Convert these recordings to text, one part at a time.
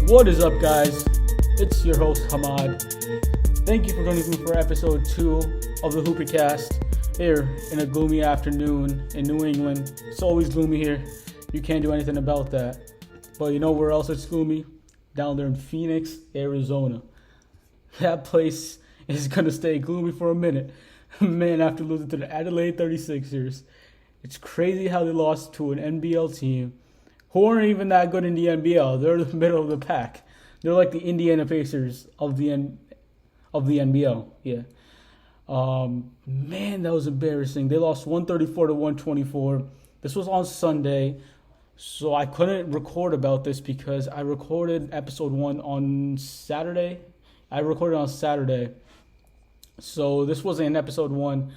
What is up, guys? It's your host, Hamad. Thank you for joining me for episode 2 of the HooperCast here in a gloomy afternoon in New England. It's always gloomy here. You can't do anything about that. But you know where else it's gloomy? Down there in Phoenix, Arizona. That place is going to stay gloomy for a minute. Man, after losing to the Adelaide 36ers, it's crazy how they lost to an NBL team who aren't even that good in the NBL. They're the middle of the pack. They're like the Indiana Pacers of the NBL. Yeah. Man, that was embarrassing. They lost 134 to 124. This was on Sunday, so I couldn't record about this because I recorded episode 1 on Saturday. So this wasn't in episode 1.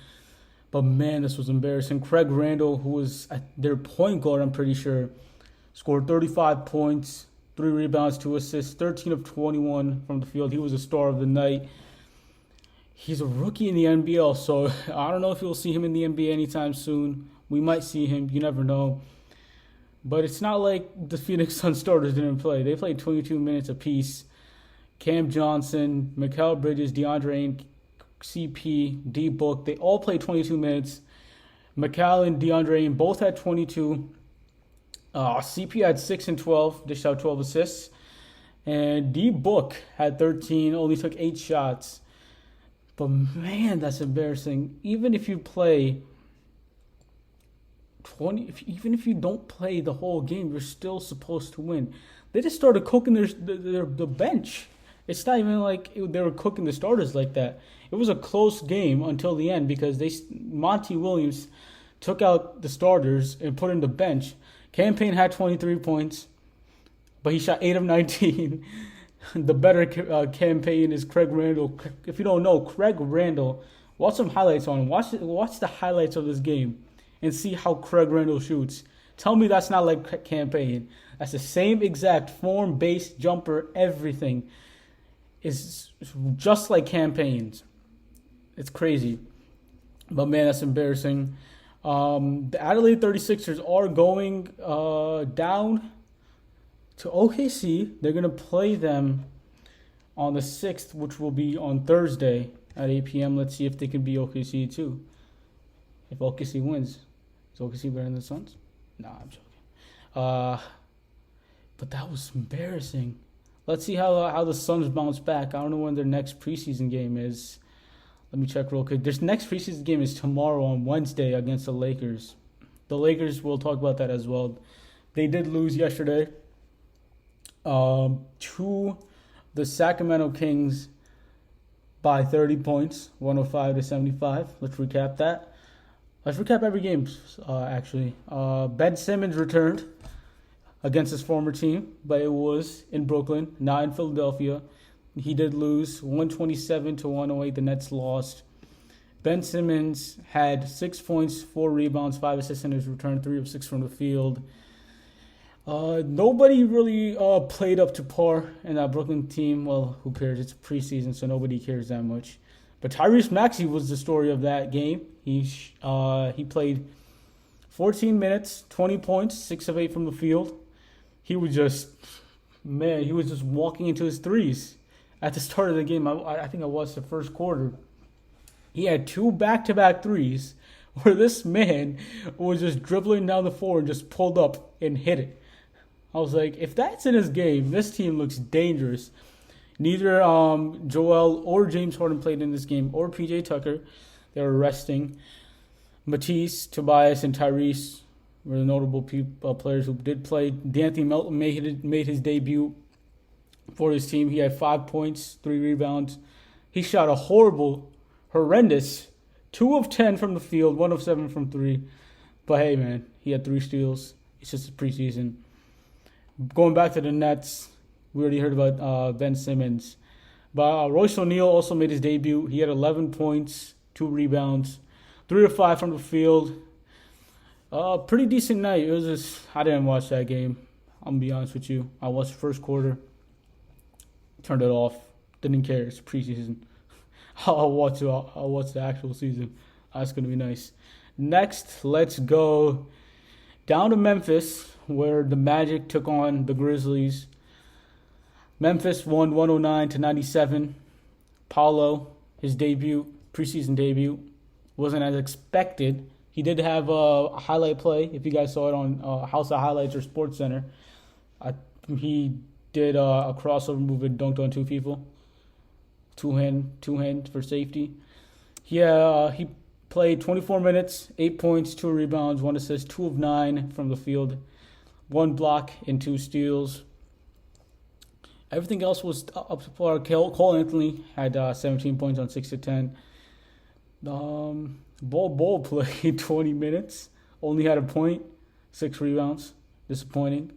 But man, this was embarrassing. Craig Randall, who was their point guard, I'm pretty sure, scored 35 points, 3 rebounds, 2 assists, 13 of 21 from the field. He was the star of the night. He's a rookie in the NBL, so I don't know if you'll see him in the NBA anytime soon. We might see him. You never know. But it's not like the Phoenix Suns starters didn't play. They played 22 minutes apiece. Cam Johnson, Mikal Bridges, DeAndre Ayton, CP, D-Book, they all played 22 minutes. Mikal and DeAndre Ayton both had 22. CP had 6 and 12, dished out 12 assists. And D-Book had 13, only took 8 shots. But man, that's embarrassing. Even if you play 20, even if you don't play the whole game, you're still supposed to win. They just started cooking the bench. It's not even like they were cooking the starters like that. It was a close game until the end because Monty Williams took out the starters and put in the bench. Cam Payne had 23 points, but he shot 8 of 19. The better Cam Payne is Craig Randall. If you don't know, Craig Randall, watch some highlights on him. Watch the highlights of this game and see how Craig Randall shoots. Tell me that's not like Cam Payne. That's the same exact form, base, jumper, everything is just like Cam Payne's. It's crazy. But man, that's embarrassing. The Adelaide 36ers are going down to OKC. They're going to play them on the 6th, which will be on Thursday at 8 p.m. Let's see if they can beat OKC too. If OKC wins. Is OKC better than the Suns? Nah, I'm joking. But that was embarrassing. Let's see how the Suns bounce back. I don't know when their next preseason game is. Let me check real quick. Their next preseason game is tomorrow on Wednesday against the Lakers. The Lakers, we'll talk about that as well. They did lose yesterday to the Sacramento Kings by 30 points, 105 to 75. Let's recap that. Let's recap every game, actually. Ben Simmons returned against his former team, but it was in Brooklyn, not in Philadelphia. He did lose 127 to 108. The Nets lost. Ben Simmons had 6 points, 4 rebounds, 5 assists in his return, 3 of 6 from the field. Nobody really played up to par in that Brooklyn team. Well, who cares? It's preseason, so nobody cares that much. But Tyrese Maxey was the story of that game. He played 14 minutes, 20 points, 6 of 8 from the field. He was just walking into his threes. At the start of the game, I think I watched the first quarter. He had 2 back-to-back threes where this man was just dribbling down the floor and just pulled up and hit it. I was like, if that's in his game, this team looks dangerous. Neither Joel or James Harden played in this game, or PJ Tucker. They were resting. Matisse, Tobias, and Tyrese were the notable players who did play. D'Anthony Melton made his debut for his team. He had 5 points, 3 rebounds. He shot a horrendous 2 of 10 from the field, 1 of 7 from 3. But hey, man, he had 3 steals. It's just a preseason. Going back to the Nets, we already heard about Ben Simmons. But Royce O'Neal also made his debut. He had 11 points, 2 rebounds, 3 of 5 from the field. Pretty decent night. It was just, I didn't watch that game. I'm going to be honest with you. I watched the first quarter. Turned it off. Didn't care. It's preseason. I'll watch the actual season. That's going to be nice. Next, let's go down to Memphis, where the Magic took on the Grizzlies. Memphis won 109-97. Paulo, his preseason debut, wasn't as expected. He did have a highlight play. If you guys saw it on House of Highlights or Sports Center, he did a crossover move and dunked on two people. Two hand for safety. He played 24 minutes, 8 points, 2 rebounds, 1 assist, 2 of 9 from the field, 1 block and 2 steals. Everything else was up to par. Cole Anthony had 17 points on 6 of 10. Bol played 20 minutes, only had a point, 6 rebounds. Disappointing.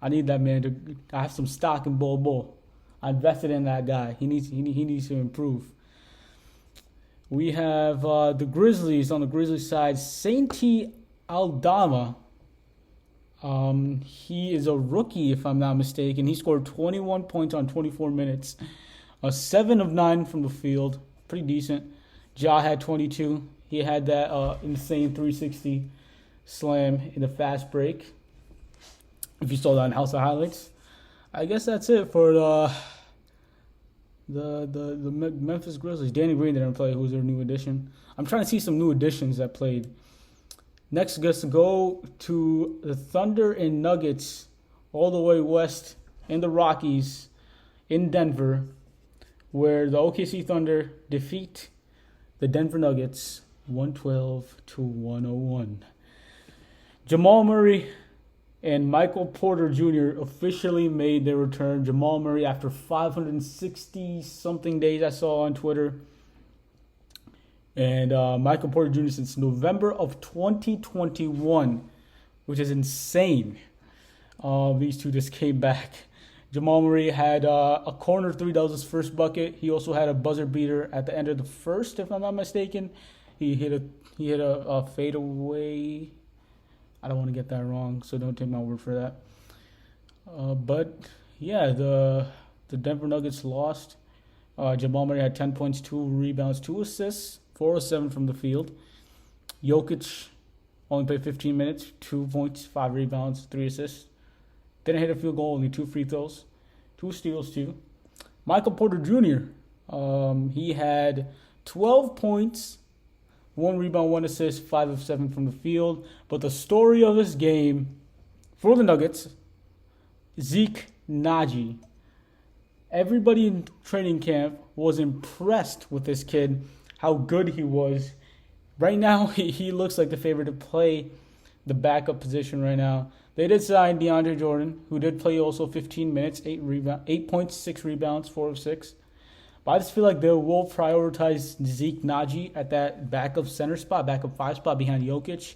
I need that man to have some stock in Bol. I invested in that guy. He needs to improve. We have the Grizzlies on the Grizzlies side. Santi Aldama. He is a rookie, if I'm not mistaken. He scored 21 points on 24 minutes. 7 of 9 from the field. Pretty decent. Ja had 22. He had that insane 360 slam in the fast break. If you saw that in House of Highlights. I guess that's it for the Memphis Grizzlies. Danny Green didn't play, who was their new addition. I'm trying to see some new additions that played. Next, let's go to the Thunder and Nuggets, all the way west in the Rockies, in Denver, where the OKC Thunder defeat the Denver Nuggets 112-101. Jamal Murray and Michael Porter Jr. officially made their return. Jamal Murray, after 560-something days I saw on Twitter. And Michael Porter Jr. since November of 2021, which is insane. These two just came back. Jamal Murray had a corner three. That was his first bucket. He also had a buzzer beater at the end of the first, if I'm not mistaken. He hit a fadeaway. I don't want to get that wrong, so don't take my word for that. But yeah, the Denver Nuggets lost. Jamal Murray had 10 points, 2 rebounds, 2 assists, 4 of 7 from the field. Jokic only played 15 minutes, 2 points, 5 rebounds, 3 assists. Didn't hit a field goal, only 2 free throws, 2 steals too. Michael Porter Jr., he had 12 points, 1 rebound, 1 assist, 5 of 7 from the field. But the story of this game for the Nuggets, Zeke Naji. Everybody in training camp was impressed with this kid, how good he was. Right now, he looks like the favorite to play the backup position right now. They did sign DeAndre Jordan, who did play also 15 minutes, 8 points, 6 rebounds, 4 of 6. But I just feel like they will prioritize Zeke Naji at that backup center spot, backup 5 spot behind Jokic,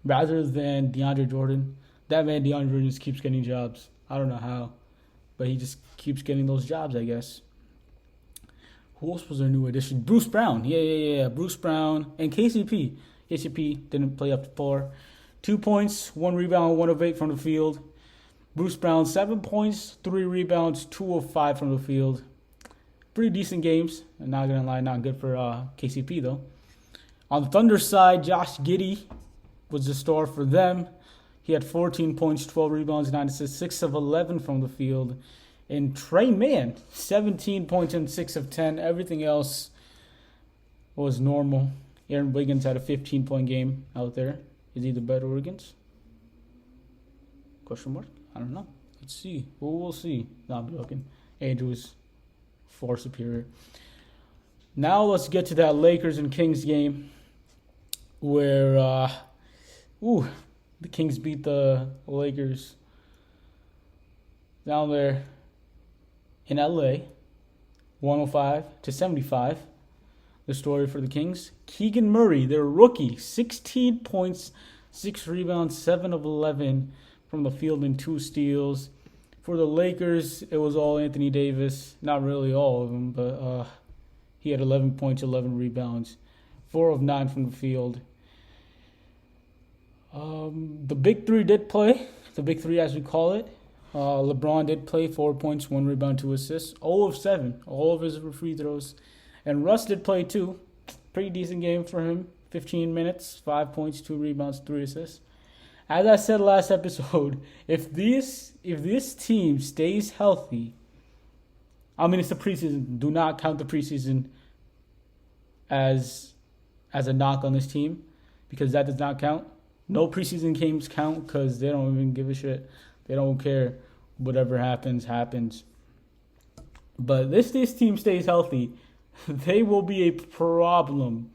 rather than DeAndre Jordan. That man, DeAndre Jordan, just keeps getting jobs. I don't know how, but he just keeps getting those jobs, I guess. Who else was their new addition? Bruce Brown. Yeah. Bruce Brown and KCP. KCP didn't play up to par. 2 points, 1 rebound, 1 of 8 from the field. Bruce Brown, 7 points, 3 rebounds, 2 of 5 from the field. Pretty decent games. I'm not going to lie, not good for KCP, though. On the Thunder side, Josh Giddey was the star for them. He had 14 points, 12 rebounds, 9 assists, 6 of 11 from the field. And Trey Mann, 17 points and 6 of 10. Everything else was normal. Aaron Wiggins had a 15-point game out there. Is he the better Wiggins? Question mark? I don't know. Let's see. We'll see. No, I'm joking. Andrew's far superior. Now let's get to that Lakers and Kings game where the Kings beat the Lakers down there in LA, 105-75. The story for the Kings. Keegan Murray, their rookie, 16 points, 6 rebounds, 7 of 11 from the field and 2 steals. For the Lakers, it was all Anthony Davis. Not really all of them, but he had 11 points, 11 rebounds, 4 of 9 from the field. The big three did play. The big three, as we call it. LeBron did play, 4 points, 1 rebound, 2 assists, 0 of 7. All of his were free throws. And Russ did play too. Pretty decent game for him. 15 minutes, 5 points, 2 rebounds, 3 assists. As I said last episode, if this team stays healthy, I mean, it's the preseason. Do not count the preseason as a knock on this team because that does not count. No preseason games count because they don't even give a shit. They don't care. Whatever happens, happens. But this team stays healthy, they will be a problem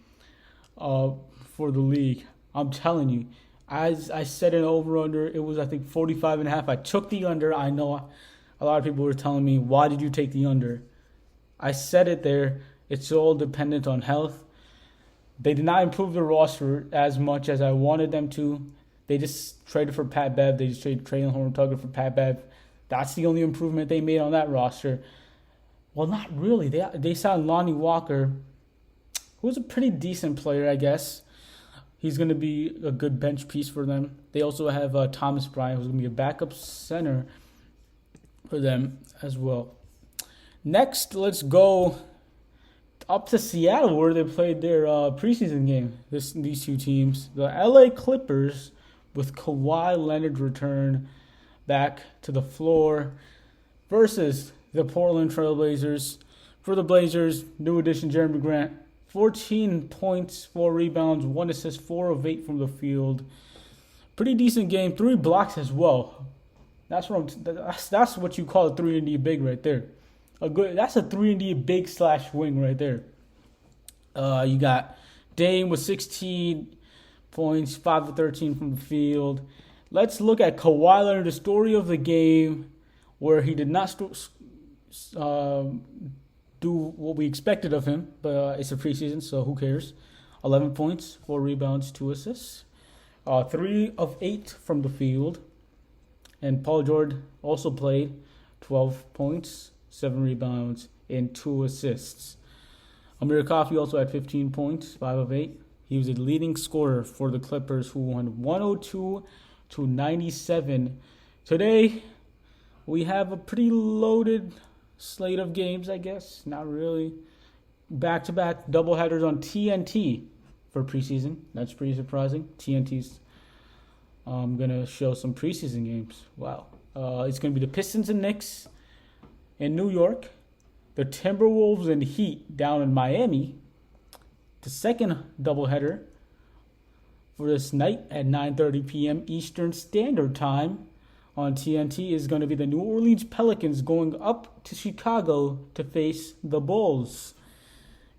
for the league. I'm telling you. As I said an over-under, it was, I think, 45.5. I took the under. I know a lot of people were telling me, why did you take the under? I said it there. It's all dependent on health. They did not improve the roster as much as I wanted them to. They just traded for Pat Bev. They just traded Traylon Horn-Tucker for Pat Bev. That's the only improvement they made on that roster. Well, not really. They signed Lonnie Walker, who was a pretty decent player, I guess. He's going to be a good bench piece for them. They also have Thomas Bryant, who's going to be a backup center for them as well. Next, let's go up to Seattle, where they played their preseason game. These two teams. The LA Clippers, with Kawhi Leonard return back to the floor, versus the Portland Trailblazers. For the Blazers, new addition Jeremy Grant. 14 points, 4 rebounds, 1 assist, 4 of 8 from the field. Pretty decent game. 3 blocks as well. That's what you call a 3-and-D big right there. That's a 3-and-D big / wing right there. You got Dame with 16 points, 5 of 13 from the field. Let's look at Kawhi Leonard, the story of the game, where he did not do what we expected of him, but it's a preseason, so who cares? 11 points, 4 rebounds, 2 assists, 3 of 8 from the field. And Paul George also played 12 points, 7 rebounds, and 2 assists. Amir Coffey also had 15 points, 5 of 8. He was a leading scorer for the Clippers, who won 102-97. Today, we have a pretty loaded slate of games, I guess. Not really. Back-to-back doubleheaders on TNT for preseason. That's pretty surprising. TNT's going to show some preseason games. Wow. It's going to be the Pistons and Knicks in New York. The Timberwolves and Heat down in Miami. The second doubleheader for this night at 9:30 p.m. Eastern Standard Time on TNT is going to be the New Orleans Pelicans going up to Chicago to face the Bulls.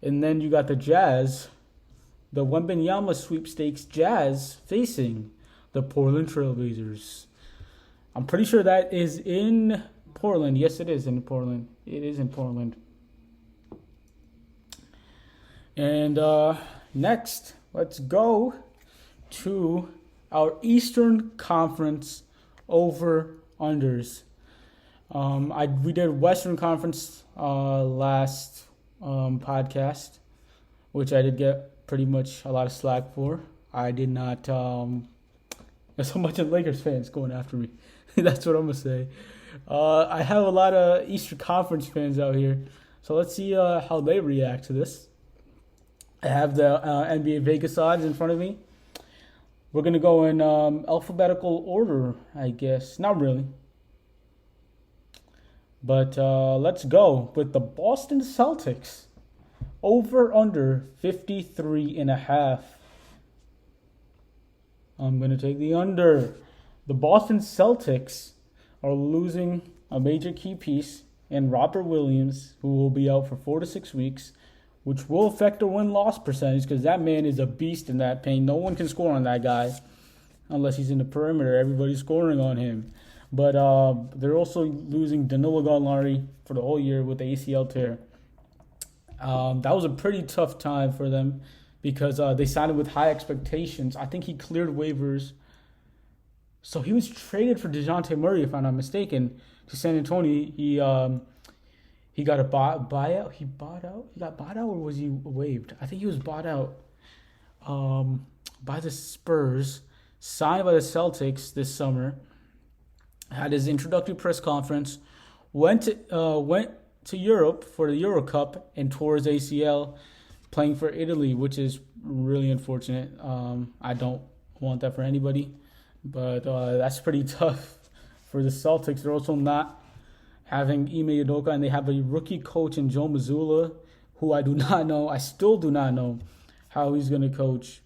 And then you got the Jazz, the Wembanyama sweepstakes Jazz facing the Portland Trailblazers. I'm pretty sure that is in Portland. Yes, it is in Portland. It is in Portland. And next, let's go to our Eastern Conference over-unders. We did Western Conference last podcast, which I did get pretty much a lot of slack for. I did not. There's so much of Lakers fans going after me. That's what I'm gonna say. I have a lot of Eastern Conference fans out here, so let's see how they react to this. I have the NBA Vegas odds in front of me. We're going to go in alphabetical order, I guess. Not really. But let's go with the Boston Celtics. Over under 53.5. I'm going to take the under. The Boston Celtics are losing a major key piece in Robert Williams, who will be out for 4 to 6 weeks, which will affect their win-loss percentage because that man is a beast in that paint. No one can score on that guy unless he's in the perimeter. Everybody's scoring on him. But they're also losing Danilo Gallinari for the whole year with the ACL tear. That was a pretty tough time for them because they signed him with high expectations. I think he cleared waivers. So he was traded for DeJounte Murray, if I'm not mistaken, to San Antonio. He got a buyout. He got bought out, or was he waived? I think he was bought out by the Spurs, signed by the Celtics this summer. Had his introductory press conference. Went to Europe for the Euro Cup and tore his ACL, playing for Italy, which is really unfortunate. I don't want that for anybody, but that's pretty tough for the Celtics. They're also not having Ime Udoka, and they have a rookie coach in Joe Mazzulla, who I do not know. I still do not know how he's going to coach.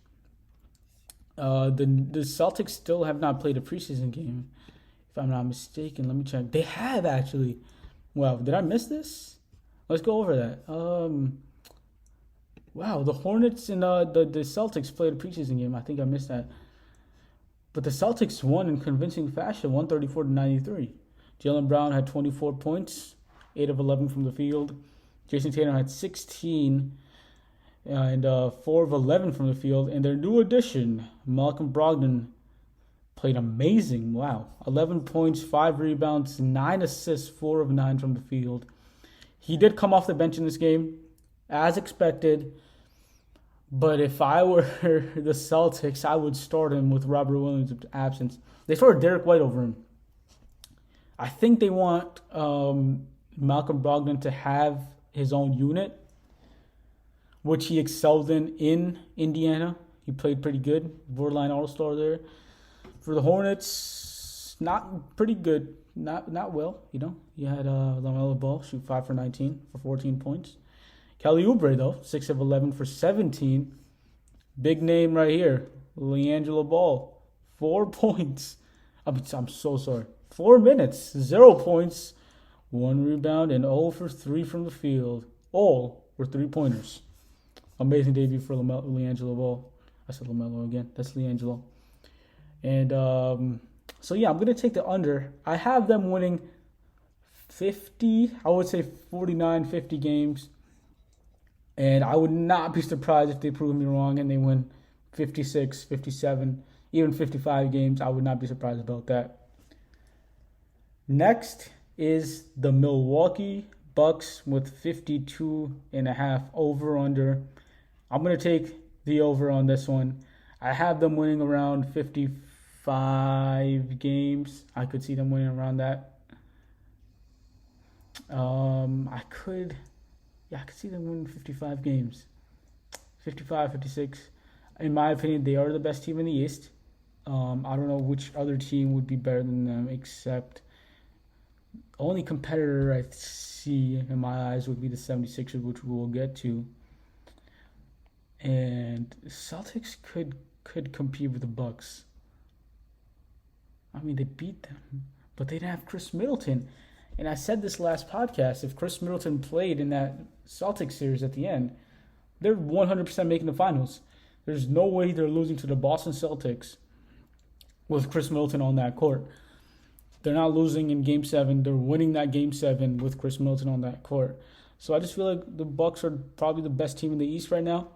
The Celtics still have not played a preseason game, if I'm not mistaken. Let me check. They have, actually. Wow, did I miss this? Let's go over that. Wow, the Hornets and the Celtics played a preseason game. I think I missed that. But the Celtics won in convincing fashion, 134-93. Jaylen Brown had 24 points, 8 of 11 from the field. Jason Tatum had 16 and 4 of 11 from the field. And their new addition, Malcolm Brogdon, played amazing. Wow, 11 points, 5 rebounds, 9 assists, 4 of 9 from the field. He did come off the bench in this game, as expected. But if I were the Celtics, I would start him with Robert Williams' absence. They started Derek White over him. I think they want Malcolm Brogdon to have his own unit, which he excelled in Indiana. He played pretty good, borderline all-star there. For the Hornets, not pretty good, not well. You had LaMelo Ball shoot 5 for 19 for 14 points. Kelly Oubre, though, 6 of 11 for 17. Big name right here, LiAngelo Ball, 4 points. I'm so sorry. 4 minutes, 0 points, 1 rebound, and 0 for 3 from the field. All were 3-pointers. Amazing debut for LiAngelo Ball. I said LaMelo again. That's LiAngelo. And so, yeah, I'm going to take the under. I have them winning 50, I would say 49, 50 games. And I would not be surprised if they prove me wrong and they win 56, 57, even 55 games. I would not be surprised about that. Next is the Milwaukee Bucks with 52.5 over-under. I'm going to take the over on this one. I have them winning around 55 games. I could see them winning around that. I could see them winning 55 games. 55, 56. In my opinion, they are the best team in the East. I don't know which other team would be better than them, except only competitor I see in my eyes would be the 76ers, which we will get to. And the Celtics could compete with the Bucks. I mean, they beat them, but they didn't have Chris Middleton. And I said this last podcast, if Chris Middleton played in that Celtics series at the end, they're 100% making the finals. There's no way they're losing to the Boston Celtics with Chris Middleton on that court. They're not losing in Game 7. They're winning that Game 7 with Chris Middleton on that court. So I just feel like the Bucks are probably the best team in the East right now.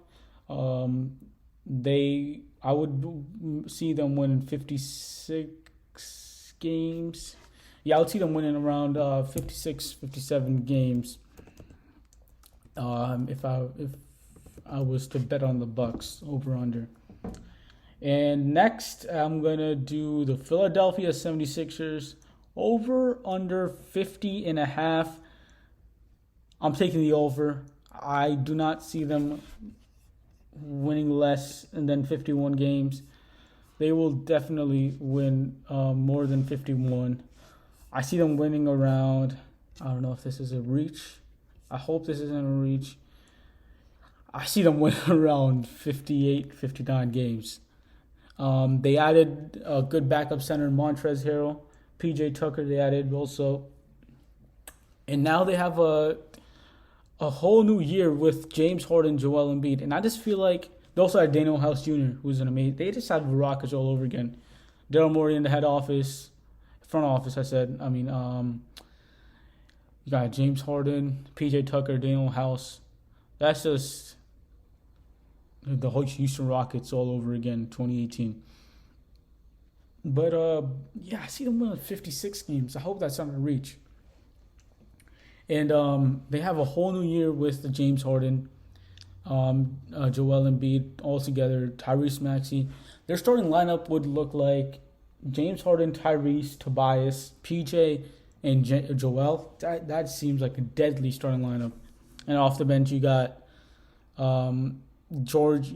I would see them winning 56 games. Yeah, I would see them winning around 56, 57 games. If I was to bet on the Bucks over under. And next, I'm gonna do the Philadelphia 76ers over under 50.5. I'm taking the over. I do not see them winning less than 51 games. They will definitely win more than 51. I see them winning around, I don't know if this is a reach. I hope this isn't a reach. I see them winning around 58, 59 games. They added a good backup center, Montrezl Harrell. PJ Tucker they added also. And now they have a whole new year with James Harden, Joel Embiid. And I just feel like they also had Daniel House Jr., who's an amazing. They just have the Rockets all over again. Daryl Morey in the front office, I said. You got James Harden, PJ Tucker, Daniel House. That's just the whole Houston Rockets all over again, 2018. But, I see them winning 56 games. I hope that's not a reach. And they have a whole new year with the James Harden, Joel Embiid all together, Tyrese Maxey. Their starting lineup would look like James Harden, Tyrese, Tobias, PJ, and Joel. That seems like a deadly starting lineup. And off the bench, you got George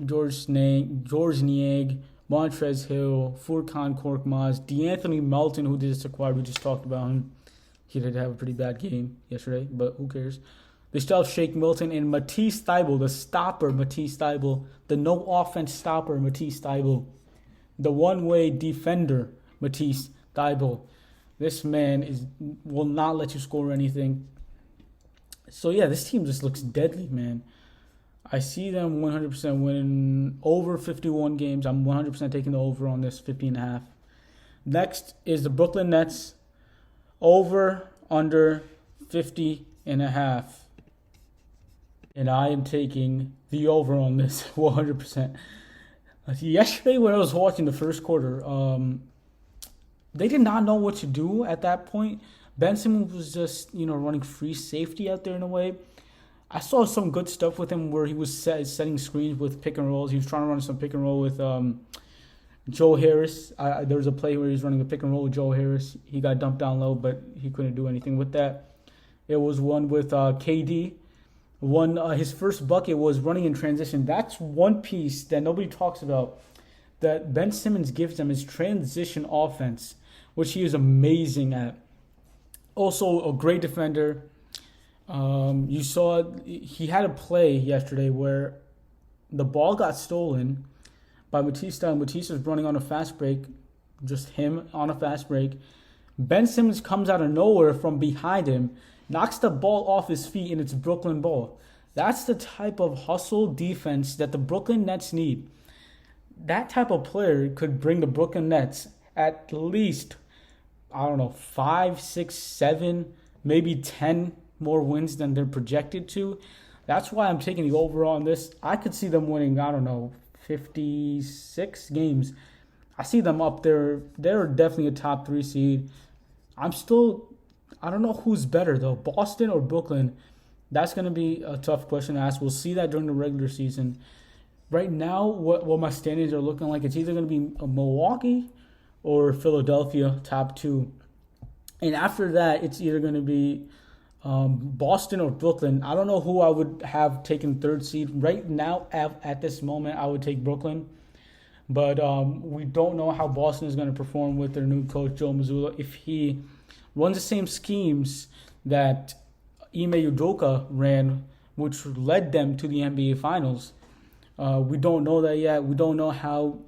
Niang, Montrezl Harrell, Furkan Korkmaz, DeAnthony Melton, who they just acquired. We just talked about him. He did have a pretty bad game yesterday, but who cares? They still have Shake Milton and Matisse Thybulle, the stopper Matisse Thybulle, the no offense stopper Matisse Thybulle, the one-way defender Matisse Thybulle. This man will not let you score anything. So yeah, this team just looks deadly, man. I see them 100% winning over 51 games. I'm 100% taking the over on this 50.5. Next is the Brooklyn Nets, over under 50.5. And I am taking the over on this 100%. Yesterday when I was watching the first quarter, they did not know what to do at that point. Ben Simmons was just, running free safety out there in a way. I saw some good stuff with him where he was setting screens with pick and rolls. He was trying to run some pick and roll with Joe Harris. There was a play where he was running a pick and roll with Joe Harris. He got dumped down low, but he couldn't do anything with that. It was one with KD. His first bucket was running in transition. That's one piece that nobody talks about that Ben Simmons gives them is transition offense, which he is amazing at. Also, a great defender. You saw he had a play yesterday where the ball got stolen by Matisse Thybulle. Matisse was running on a fast break, just him on a fast break. Ben Simmons comes out of nowhere from behind him, knocks the ball off his feet, and it's Brooklyn ball. That's the type of hustle defense that the Brooklyn Nets need. That type of player could bring the Brooklyn Nets at least, 5, 6, 7, maybe 10 more wins than they're projected to. That's why I'm taking the over on this. I could see them winning, 56 games. I see them up there. They're definitely a top 3 seed. I don't know who's better, though, Boston or Brooklyn. That's going to be a tough question to ask. We'll see that during the regular season. Right now, what my standings are looking like, it's either going to be Milwaukee or Philadelphia, top 2. And after that, it's either going to be Boston or Brooklyn. I don't know who I would have taken 3rd seed. Right now, at this moment, I would take Brooklyn. But we don't know how Boston is going to perform with their new coach, Joe Mazzulla. If he runs the same schemes that Ime Udoka ran, which led them to the NBA Finals. We don't know that yet. We don't know how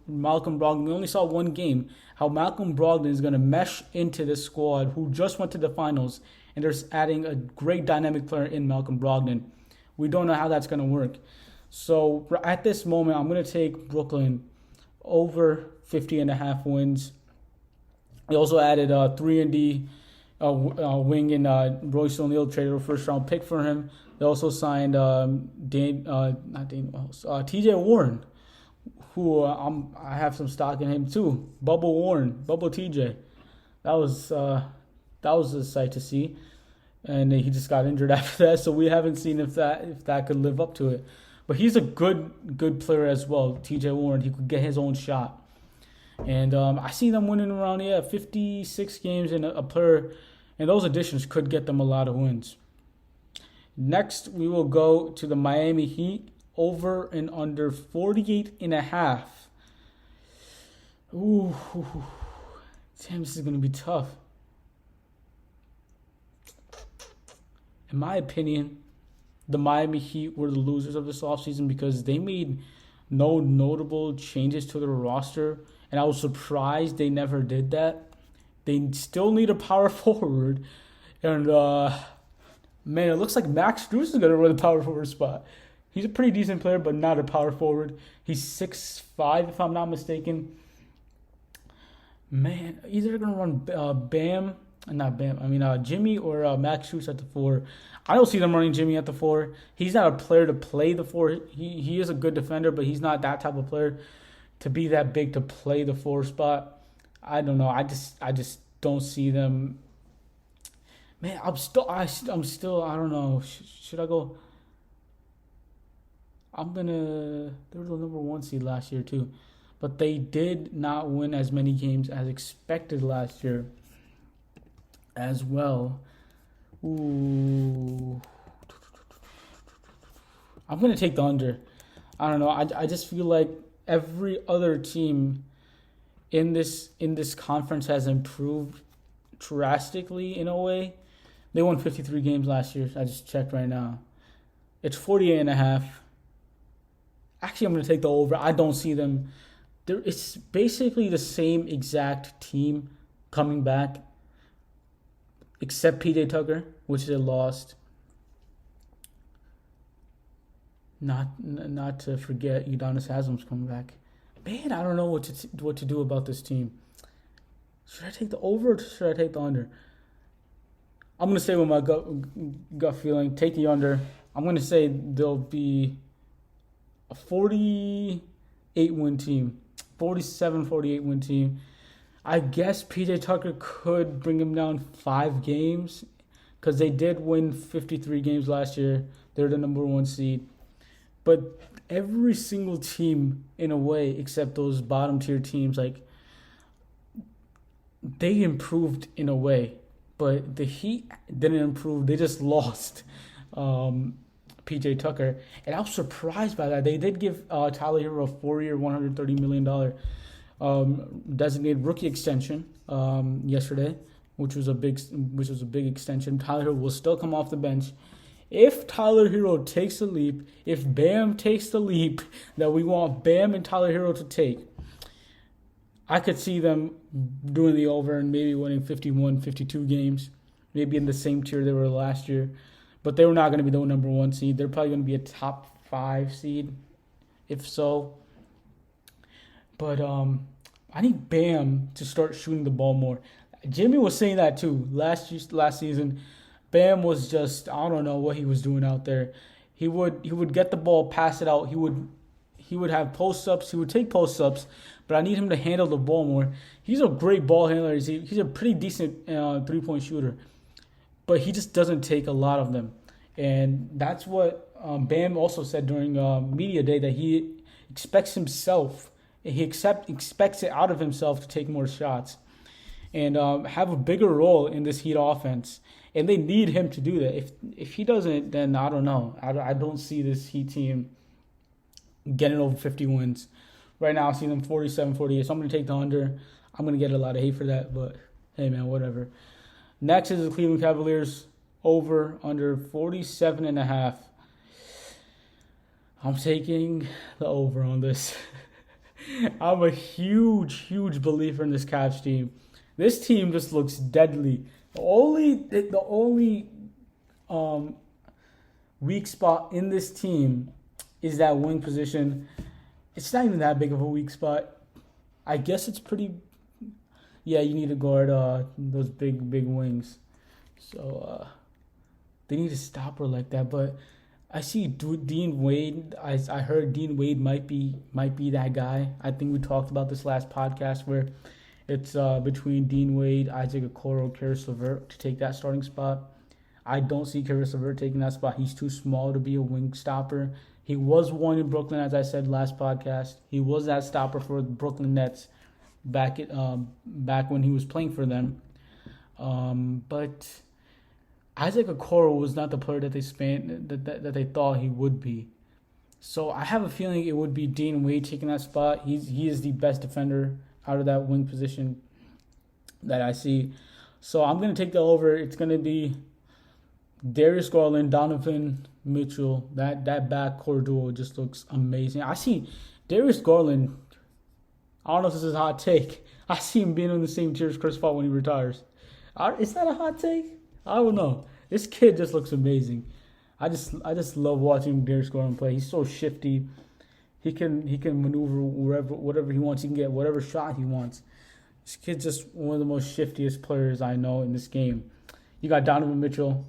Malcolm Brogdon, we only saw one game, how Malcolm Brogdon is going to mesh into this squad who just went to the finals, and they're adding a great dynamic player in Malcolm Brogdon. We don't know how that's going to work. So at this moment, I'm going to take Brooklyn over 50.5 wins. They also added 3-and-D wing in Royce O'Neal, traded a first-round pick for him. They also signed TJ Warren, who I have some stock in him too. Bubble Warren, Bubble TJ. That was a sight to see, and he just got injured after that. So we haven't seen if that could live up to it. But he's a good player as well. TJ Warren, he could get his own shot. And I see them winning around 56 games, and a player, and those additions could get them a lot of wins. Next, we will go to the Miami Heat, over and under 48.5. Ooh, damn, this is going to be tough. In my opinion, the Miami Heat were the losers of this offseason because they made no notable changes to their roster, and I was surprised they never did that. They still need a power forward, and man, it looks like Max Strus is going to run the power forward spot. He's a pretty decent player, but not a power forward. He's 6'5", if I'm not mistaken. Man, either going to run Jimmy or Max Strus at the 4. I don't see them running Jimmy at the 4. He's not a player to play the 4. He is a good defender, but he's not that type of player to be that big to play the 4 spot. I don't know. I just don't see them. Man, I'm still. I don't know. Should I go? They're the number 1 seed last year too, but they did not win as many games as expected last year as well. Ooh. I'm gonna take the under. I don't know. I just feel like every other team in this conference has improved drastically in a way. They won 53 games last year. I just checked right now. It's 48.5. Actually, I'm going to take the over. I don't see them. It's basically the same exact team coming back, except PJ Tucker, which they lost. Not to forget, Udonis Haslam's coming back. Man, I don't know what to do about this team. Should I take the over or should I take the under? I'm going to say with my gut feeling, take the under. I'm going to say there'll be a 48-win team. 47-48 win team. I guess PJ Tucker could bring him down 5 games because they did win 53 games last year. They're the number 1 seed. But every single team, in a way, except those bottom tier teams, like, they improved in a way. But the Heat didn't improve. They just lost PJ Tucker. And I was surprised by that. They did give Tyler Hero a 4-year, $130 million designated rookie extension yesterday, which was a big extension. Tyler Hero will still come off the bench. If Tyler Hero takes the leap, if Bam takes the leap that we want Bam and Tyler Hero to take, I could see them doing the over and maybe winning 51, 52 games, maybe in the same tier they were last year. But they were not going to be the number 1 seed. They're probably going to be a top 5 seed, if so. But I need Bam to start shooting the ball more. Jimmy was saying that too last season. Bam was just, I don't know what he was doing out there. He would get the ball, pass it out. He would have post-ups. He would take post-ups, but I need him to handle the ball more. He's a great ball handler. He's a pretty decent three-point shooter, but he just doesn't take a lot of them. And that's what Bam also said during media day, that he expects himself, he expects it out of himself to take more shots and have a bigger role in this Heat offense. And they need him to do that. If he doesn't, then I don't know. I don't see this Heat team getting over 50 wins. Right now, I see them 47-48. So I'm going to take the under. I'm going to get a lot of hate for that, but hey, man, whatever. Next is the Cleveland Cavaliers, over under 47.5. I'm taking the over on this. I'm a huge believer in this Cavs team. This team just looks deadly. The only weak spot in this team is that wing position. It's not even that big of a weak spot. I guess it's pretty. Yeah, you need to guard those big wings. So they need to stop her like that. But I see Dean Wade. I heard Dean Wade might be that guy. I think we talked about this last podcast where it's between Dean Wade, Isaac Okoro, Karis LeVert to take that starting spot. I don't see Karis LeVert taking that spot. He's too small to be a wing stopper. He was one in Brooklyn, as I said last podcast. He was that stopper for the Brooklyn Nets back when he was playing for them. But Isaac Okoro was not the player that they thought he would be. So I have a feeling it would be Dean Wade taking that spot. He is the best defender out of that wing position that I see. So I'm going to take the over. It's going to be Darius Garland, Donovan Mitchell. That backcourt duo just looks amazing. I see Darius Garland. I don't know if this is a hot take. I see him being on the same tier as Chris Paul when he retires. Is that a hot take? I don't know. This kid just looks amazing. I just love watching Darius Garland play. He's so shifty. He can maneuver whatever he wants. He can get whatever shot he wants. This kid's just one of the most shiftiest players I know in this game. You got Donovan Mitchell.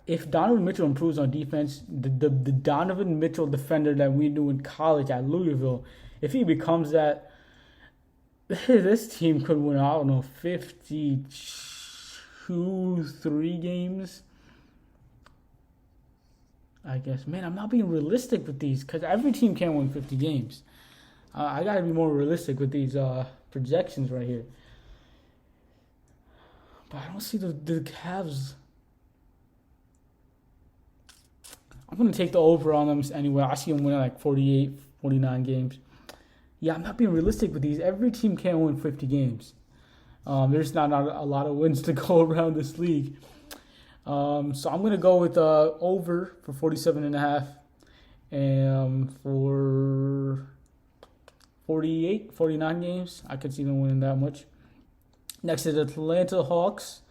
If Donovan Mitchell improves on defense, the Donovan Mitchell defender that we knew in college at Louisville, if he becomes that, this team could win, I don't know, 53 games. I guess, man, I'm not being realistic with these because every team can't win 50 games. I got to be more realistic with these projections right here. But I don't see the Cavs. I'm going to take the over on them anyway. I see them winning like 48, 49 games. Yeah, I'm not being realistic with these. Every team can't win 50 games. There's not a lot of wins to go around this league. So I'm going to go with over for 47.5, and for 48, 49 games. I could see them winning that much. Next is Atlanta Hawks.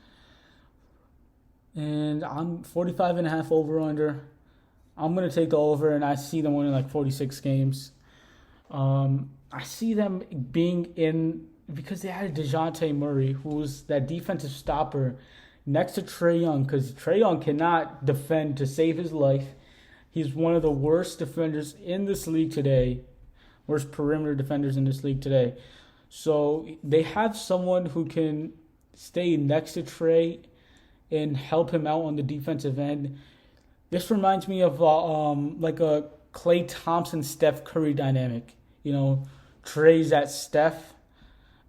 And I'm 45.5 over under. I'm going to take the over, and I see them winning like 46 games. I see them being in, because they had DeJounte Murray, who's that defensive stopper next to Trae Young, because Trae Young cannot defend to save his life. He's one of the worst defenders in this league today, worst perimeter defenders in this league today. So they have someone who can stay next to Trae and help him out on the defensive end. This reminds me of like a Klay Thompson, Steph Curry dynamic. You know, Trae's at Steph,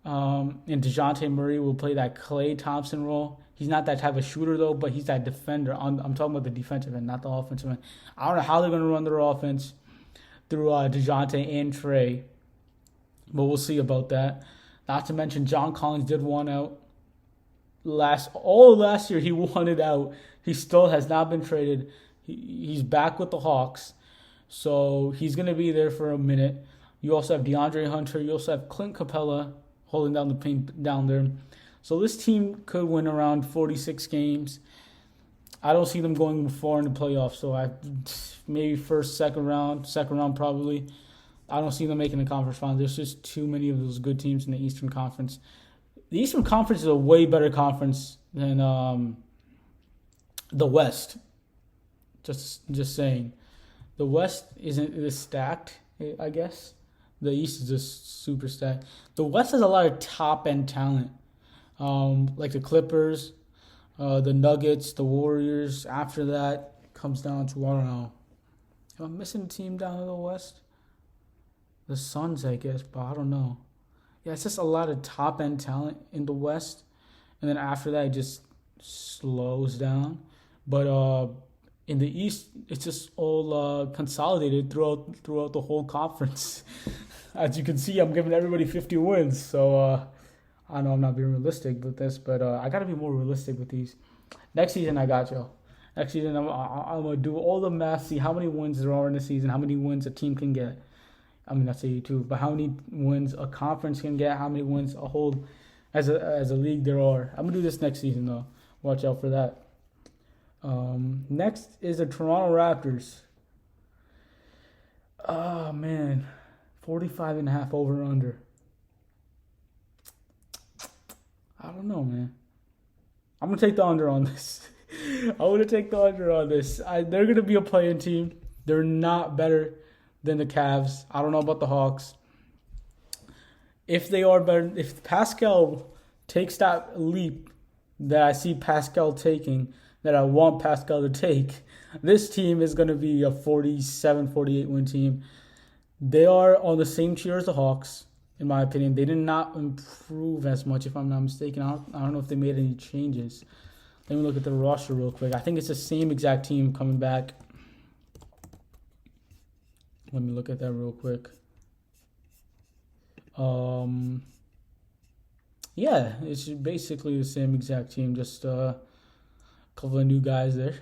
and DeJounte Murray will play that Klay Thompson role. He's not that type of shooter, though, but he's that defender. I'm talking about the defensive end, not the offensive end. I don't know how they're going to run their offense through DeJounte and Trae, but we'll see about that. Not to mention, John Collins did one out. Last year, he wanted out. He still has not been traded. He's back with the Hawks, so he's going to be there for a minute. You also have DeAndre Hunter. You also have Clint Capella holding down the paint down there. So this team could win around 46 games. I don't see them going far in the playoffs. So maybe second round probably. I don't see them making the conference final. There's just too many of those good teams in the Eastern Conference. The Eastern Conference is a way better conference than the West. Just saying. The West isn't as stacked, I guess. The East is just super stacked. The West has a lot of top-end talent. Like the Clippers, the Nuggets, the Warriors. After that, it comes down to, I don't know. Am I missing a team down in the West? The Suns, I guess, but I don't know. Yeah, it's just a lot of top-end talent in the West. And then after that, it just slows down. But in the East, it's just all consolidated throughout the whole conference. As you can see, I'm giving everybody 50 wins. So I know I'm not being realistic with this, but I got to be more realistic with these. Next season, I got you. Next season, I'm going to do all the math, see how many wins there are in the season, how many wins a team can get. I mean, that's you too, but how many wins a conference can get, how many wins a whole, as a league there are. I'm going to do this next season, though. Watch out for that. Next is the Toronto Raptors. Oh, man. 45.5 over under. I don't know, man. I'm going to take the under on this. They're going to be a playing team. They're not better than the Cavs. I don't know about the Hawks. If they are better, if Pascal takes that leap that I see Pascal taking, that I want Pascal to take, this team is going to be a 47, 48 win team. They are on the same tier as the Hawks, in my opinion. They did not improve as much, if I'm not mistaken. I don't know if they made any changes. Let me look at the roster real quick. I think it's the same exact team coming back. Let me look at that real quick. Yeah, it's basically the same exact team. Just a couple of new guys there.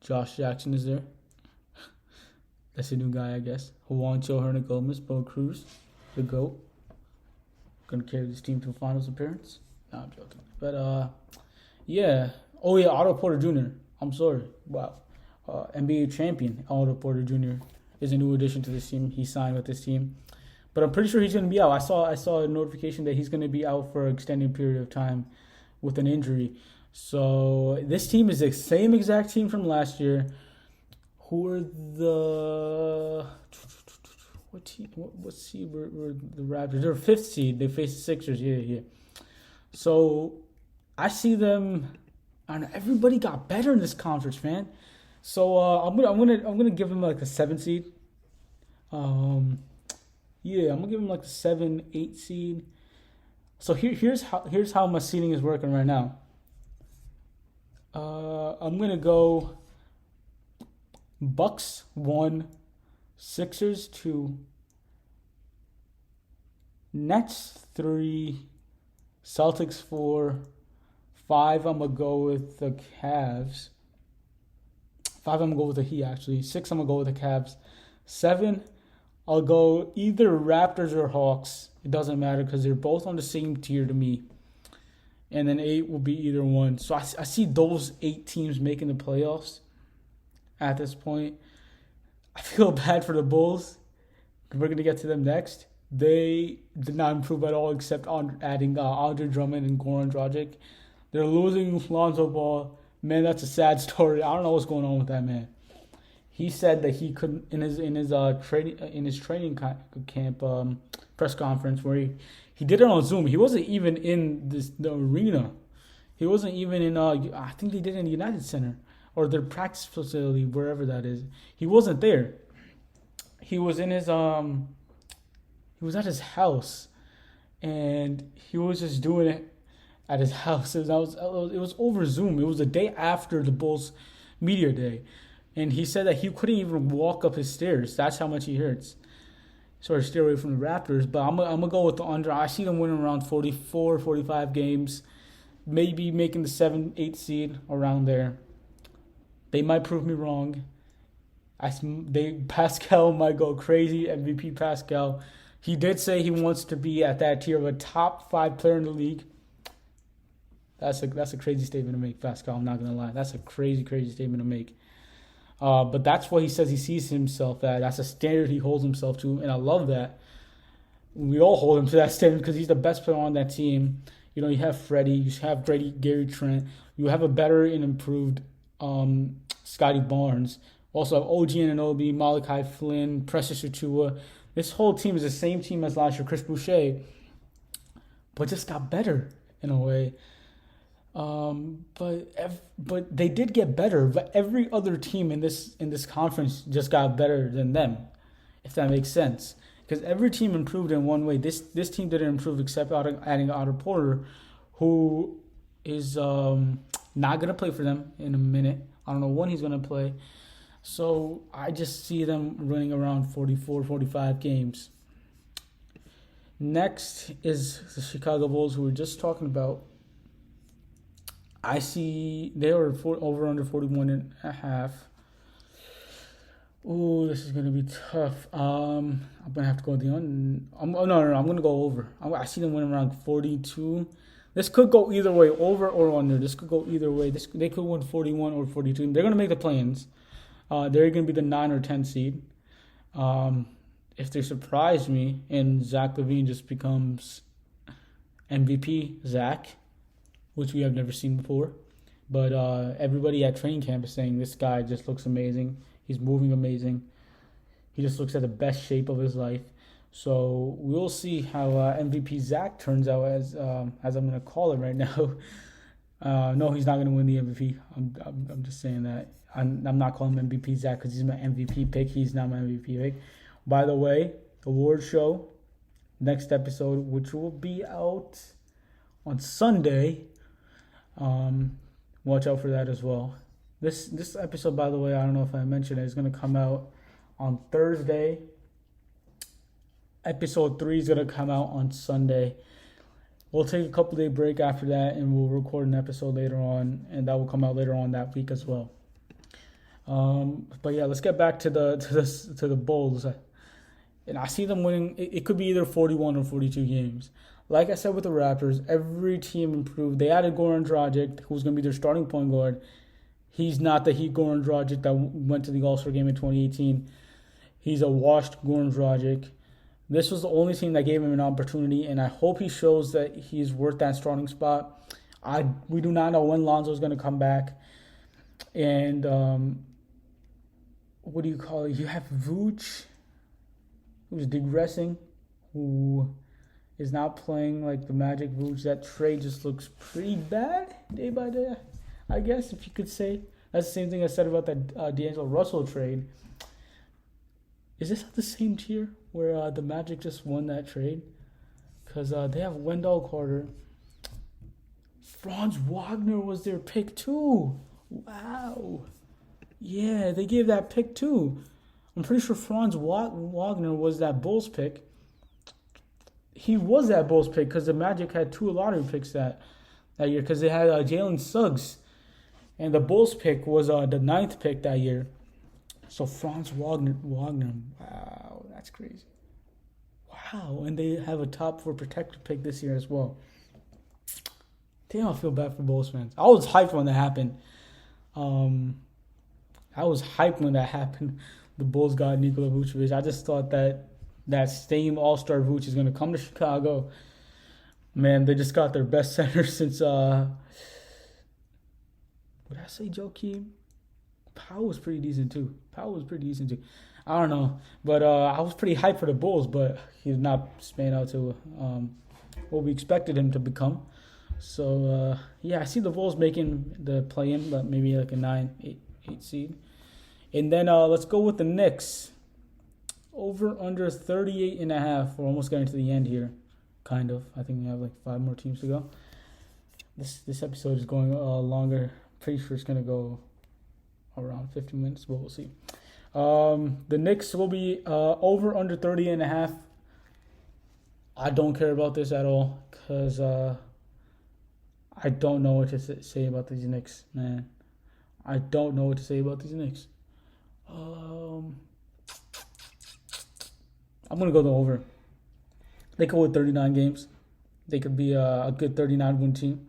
Josh Jackson is there. That's a new guy, I guess. Juancho Hernangomez, Bo Cruz, the GOAT. Gonna carry this team to a finals appearance. No, I'm joking. But yeah. Oh yeah, Otto Porter Jr. I'm sorry. Wow. NBA champion Otto Porter Jr. is a new addition to this team. He signed with this team. But I'm pretty sure he's going to be out. I saw a notification that he's going to be out for an extended period of time with an injury. So this team is the same exact team from last year. Who are the... What team? What seed were the Raptors? They're fifth seed. They face the Sixers. Yeah. So I see them... I don't know. Everybody got better in this conference, man. So I'm gonna give them like a 7 seed. Yeah, I'm gonna give them like a 7, 8 seed. So here's how my seeding is working right now. I'm gonna go Bucks 1, Sixers 2, Nets 3, Celtics 4. 5, I'm going to go with the Cavs. 5, I'm going to go with the Heat, actually. 6, I'm going to go with the Cavs. 7, I'll go either Raptors or Hawks. It doesn't matter because they're both on the same tier to me. And then 8 will be either one. So I see those 8 teams making the playoffs at this point. I feel bad for the Bulls. We're going to get to them next. They did not improve at all except on adding Andre Drummond and Goran Dragic. They're losing Lonzo Ball. Man, that's a sad story. I don't know what's going on with that man. He said that he couldn't in his training camp press conference where he did it on Zoom. He wasn't even in the arena. He wasn't even in I think they did it in the United Center or their practice facility, wherever that is. He wasn't there. He was in his he was at his house, and he was just doing it at his house. It was over Zoom. It was the day after the Bulls media day, and he said that he couldn't even walk up his stairs. That's how much he hurts. Sort of stay away from the Raptors, but I'm gonna go with the under. I see them winning around 44, 45 games, maybe making the 7, 8 seed around there. They might prove me wrong. Pascal might go crazy. MVP Pascal. He did say he wants to be at that tier of a top 5 player in the league. That's a crazy statement to make, Pascal. I'm not gonna lie. That's a crazy statement to make. But that's what he says he sees himself at. That's a standard he holds himself to, and I love that. We all hold him to that standard because he's the best player on that team. You know, you have Freddie, you have Gary Trent, you have a better and improved Scotty Barnes. Also have OG Anunoby, Malachi Flynn, Precious Achiuwa. This whole team is the same team as last year, Chris Boucher, but just got better in a way. But they did get better. But every other team in this conference just got better than them, if that makes sense. Because every team improved in one way. This team didn't improve except adding Otto Porter, who is not gonna play for them in a minute. I don't know when he's gonna play. So I just see them running around 44, 45 games. Next is the Chicago Bulls, who we were just talking about. I see they were over under 41.5. Ooh, this is gonna be tough. I'm gonna have to go with the under. I'm gonna go over. I see them winning around 42. This could go either way, over or under. This could go either way. They could win 41 or 42. They're gonna make the play-ins. They're gonna be the 9 or 10 seed. If they surprise me and Zach LaVine just becomes MVP Zach, which we have never seen before. But everybody at training camp is saying this guy just looks amazing. He's moving amazing. He just looks at the best shape of his life. So we'll see how MVP Zach turns out, as I'm going to call it right now. No, he's not going to win the MVP. I'm just saying that. I'm not calling him MVP Zach because he's my MVP pick. He's not my MVP pick. By the way, award show, next episode, which will be out on Sunday. Watch out for that as well. This episode, by the way, I don't know if I mentioned it, is going to come out on Thursday. Episode 3 is going to come out on Sunday. We'll take a couple-day break after that, and we'll record an episode later on, and that will come out later on that week as well. But yeah, let's get back to the Bulls. And I see them winning. It could be either 41 or 42 games. Like I said with the Raptors, every team improved. They added Goran Dragic, who's going to be their starting point guard. He's not the Heat Goran Dragic that went to the All-Star game in 2018. He's a washed Goran Dragic. This was the only team that gave him an opportunity, and I hope he shows that he's worth that starting spot. We do not know when Lonzo's going to come back. And what do you call it? You have Vooch, who's digressing, who is not playing like the Magic Vooch. That trade just looks pretty bad day by day, I guess, if you could say. That's the same thing I said about that D'Angelo Russell trade. Is this at the same tier where the Magic just won that trade? Because they have Wendell Carter. Franz Wagner was their pick too. Wow. Yeah, they gave that pick too. I'm pretty sure Franz Wagner was that Bulls pick. he was that Bulls pick because the Magic had 2 lottery picks that year because they had Jalen Suggs, and the Bulls pick was the 9th pick that year. So Franz Wagner, wow, that's crazy. Wow, and they have a top 4 protected pick this year as well. Damn, I feel bad for Bulls fans. I was hyped when that happened. The Bulls got Nikola Vucevic. I just thought that same All-Star Vuce is going to come to Chicago. Man, they just got their best center since, would I say Joakim? Powell was pretty decent too. I don't know. But I was pretty hyped for the Bulls, but he's not spanning out to what we expected him to become. So, I see the Bulls making the play-in, but maybe like a 9-8 seed. And then let's go with the Knicks. Over under 38.5. We're almost getting to the end here, kind of. I think we have like 5 more teams to go. This episode is going longer. Pretty sure it's gonna go around 50 minutes, but we'll see. The Knicks will be over under 30.5. I don't care about this at all because I don't know what to say about these Knicks, man. I don't know what to say about these Knicks. I'm going to go the over. They could win 39 games. They could be a good 39-win team.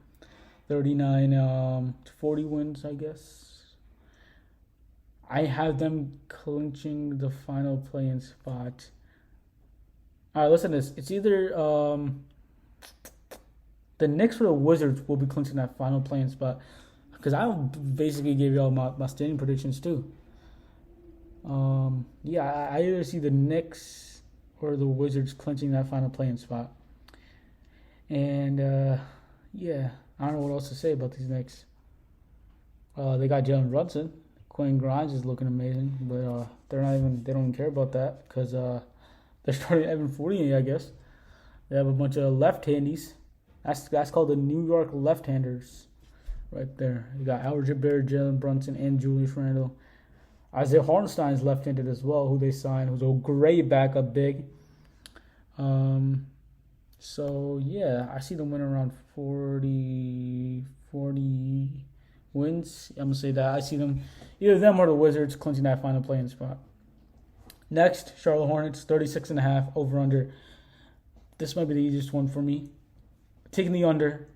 39 to 40 wins, I guess. I have them clinching the final play-in spot. All right, listen to this. It's either the Knicks or the Wizards will be clinching that final play-in spot. Because I basically gave you all my standing predictions too. I either see the Knicks or the Wizards clinching that final play-in spot. And, I don't know what else to say about these Knicks. They got Jalen Brunson. Quentin Grimes is looking amazing, but they don't even care about that because they're starting Evan Fournier, I guess. They have a bunch of left-handies. That's called the New York left-handers right there. You got Albert Jabbar, Jalen Brunson, and Julius Randle. Isaiah Hartenstein's left-handed as well, who they signed, who's a great backup big. I see them winning around 40 wins. I'm going to say that. I see them, either them or the Wizards, clinching that final play-in spot. Next, Charlotte Hornets, 36.5, over-under. This might be the easiest one for me. Taking the under.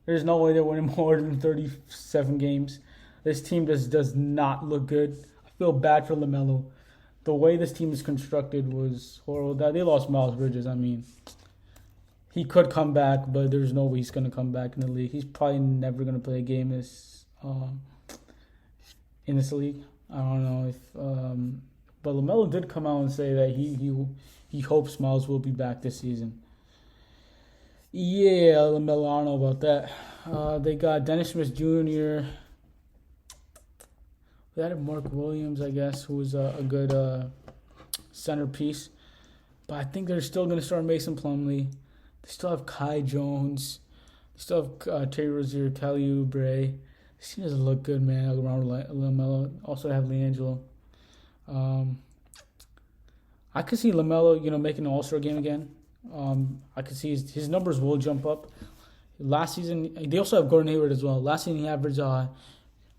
There's no way they're winning more than 37 games. This team just does not look good. I feel bad for LaMelo. The way this team is constructed was horrible. They lost Miles Bridges. I mean, he could come back, but there's no way he's going to come back in the league. He's probably never going to play a game in this league. I don't know if, but LaMelo did come out and say that he hopes Miles will be back this season. Yeah, LaMelo, I don't know about that. They got Dennis Smith Jr. They had Mark Williams, I guess, who was a good centerpiece. But I think they're still going to start Mason Plumlee. They still have Kai Jones. They still have Terry Rozier, Kelly Oubre. This team doesn't look good, man, around LaMelo. Also have LiAngelo. I could see LaMelo, making an All-Star game again. I could see his numbers will jump up. Last season, they also have Gordon Hayward as well. Last season, he averaged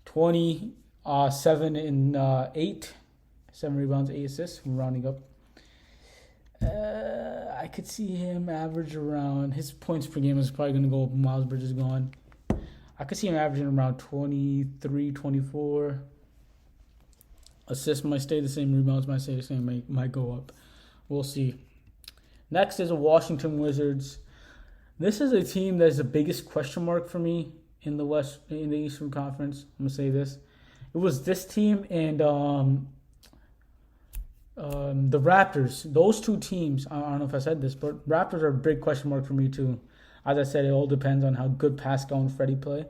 27 and 8. 7 rebounds, 8 assists. I'm rounding up. I could see him average around, his points per game is probably going to go up. Miles Bridges gone. I could see him averaging around 23, 24. Assists might stay the same. Rebounds might stay the same. Might go up. We'll see. Next is the Washington Wizards. This is a team that's the biggest question mark for me in the Eastern Conference. I'm gonna say this. It was this team and the Raptors. Those two teams. I don't know if I said this, but Raptors are a big question mark for me too. As I said, it all depends on how good Pascal and Freddie play.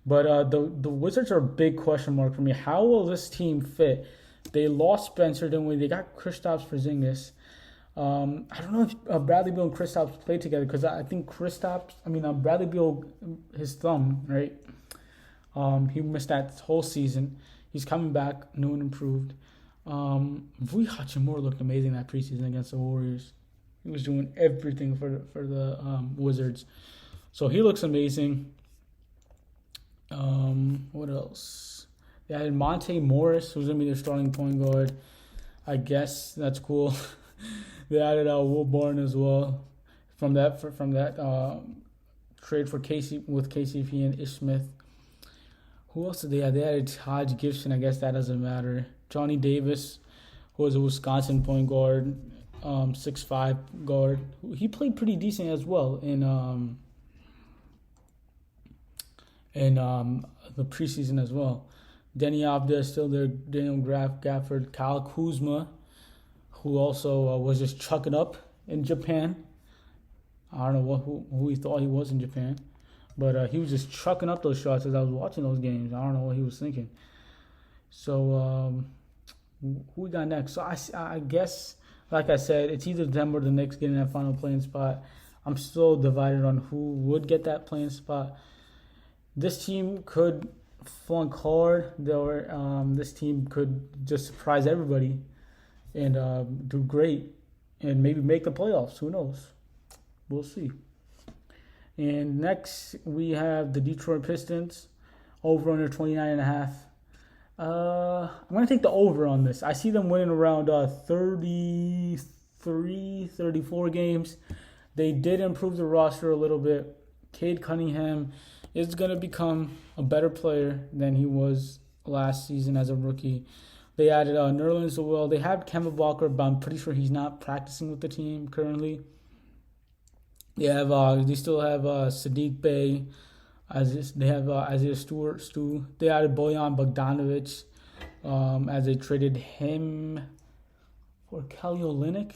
But the Wizards are a big question mark for me. How will this team fit? They lost Spencer Dinwiddie. They got Kristaps Porzingis. I don't know if Bradley Beal and Kristaps played together because I think Bradley Beal, his thumb, right? He missed that whole season. He's coming back, new and improved. Rui Hachimura looked amazing that preseason against the Warriors. He was doing everything for the Wizards. So he looks amazing. What else? They had Monte Morris, who's gonna be their starting point guard. I guess that's cool. They added Will Barton as well from that trade for KCP and Ish Smith. Who else did they add? They added Taj Gibson. I guess that doesn't matter. Johnny Davis, who was a Wisconsin point guard, 6'5" guard. He played pretty decent as well in the preseason as well. Denny Abda is still there. Daniel Gafford, Kyle Kuzma, who also was just chucking up in Japan. I don't know who he thought he was in Japan, but he was just chucking up those shots as I was watching those games. I don't know what he was thinking. So who we got next? So I guess, like I said, it's either them or the Knicks getting that final playing spot. I'm still divided on who would get that playing spot. This team could flunk hard. This team could just surprise everybody and do great and maybe make the playoffs. Who knows? We'll see. And next we have the Detroit Pistons, over under 29.5. I'm going to take the over on this. I see them winning around 33, 34 games. They did improve the roster a little bit. Cade Cunningham is going to become a better player than he was last season as a rookie. They added Nerlens Noel. They had Kemba Walker, but I'm pretty sure he's not practicing with the team currently. They still have Sadiq Bey. They have Isaiah Stewart. They added Bojan Bogdanovic as they traded him for Kelly Olynyk.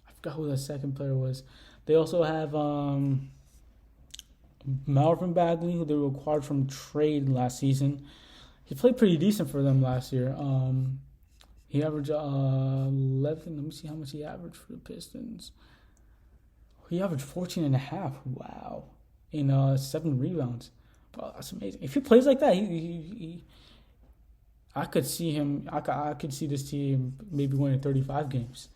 I forgot who the second player was. They also have Malcolm Bagley, who they acquired from trade last season. He played pretty decent for them last year. He averaged 11. Let me see how much he averaged for the Pistons. He averaged 14.5. Wow. In 7 rebounds. Wow, that's amazing. If he plays like that, I could see him. I could see this team maybe winning 35 games.